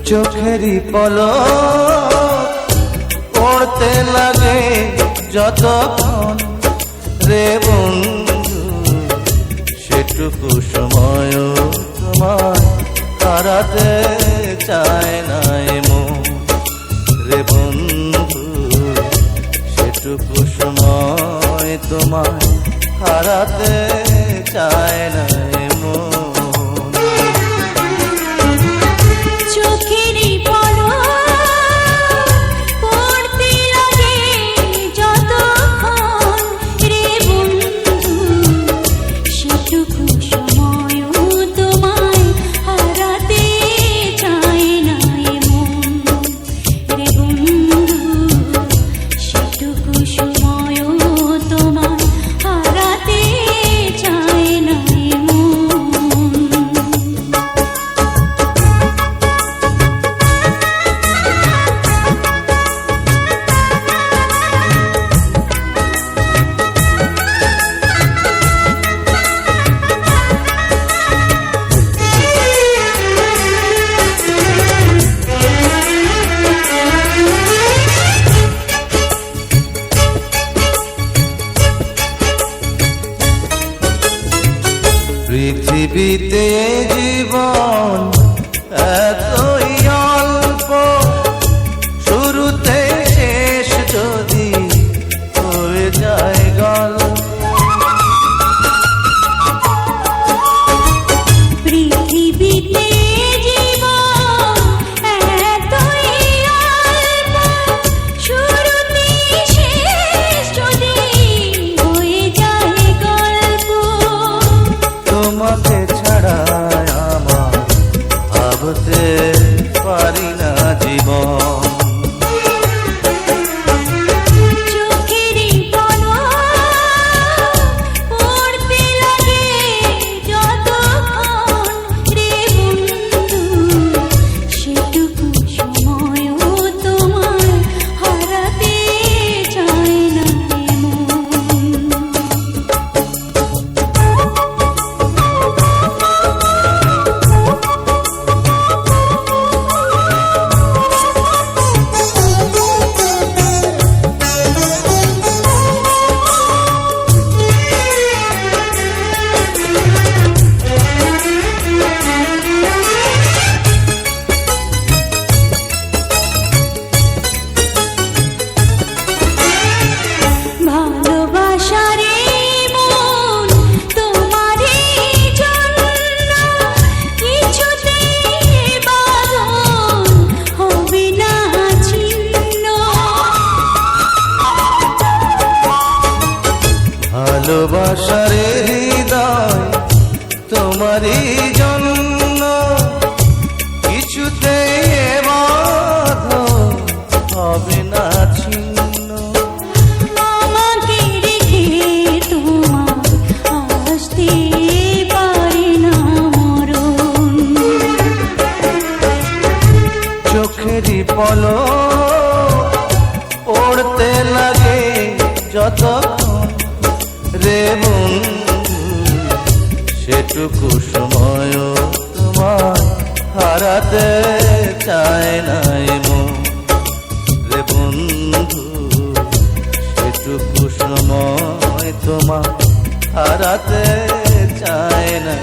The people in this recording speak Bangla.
চোখেরই পলক পড়তে লাগে যতক্ষণ রে বন্ধু, সেটুকু সময় তোমায় হারাতে চায় না মন রে বন্ধু, সেটুকু সময় তোমায় হারাতে চায় না মন। চোখেরই পলক পড়তে লাগে যতক্ষণ রে বন্ধু, সেটুকু সময়ও তোমায় হারাতে চায় না মন রে বন্ধু, সেটুকু সময়ও তোমায় হারাতে চায় না মন। পৃথিবীতে জীবন এতই অল্প, শুরুতে শেষ যদি হয়ে যায় গল্প। পৃথিবীতে জীবন এতই অল্প, শুরুতে শেষ যদি হয়ে যায় গল্প। তোমাকে ছাড়া আমার ভাবতে পারি না জীবন। চোখেরই পলক পড়তে লাগে যতক্ষণ রে বন্ধু, সেটুকু সময়ও তোমায় হারাতে চায় না মন। ভালোবাসার মন তোমারই জন্য কিছুতেই বাঁধন হবে না ছিন্ন। ভালোবাসার হৃদয় তোমারই জন্য কিছুতে বাঁধন হবে না ছিন্ন। আমাকে রেখে তোমার আসতে পারে না মরণ। চোখেরই পলক পড়তে লাগে যতক্ষণ রে বন্ধু, সেটুকু সময় তোমায় হারাতে চায় না মন রে বন্ধু, সেটুকু সময় তোমায় হারাতে চায় না।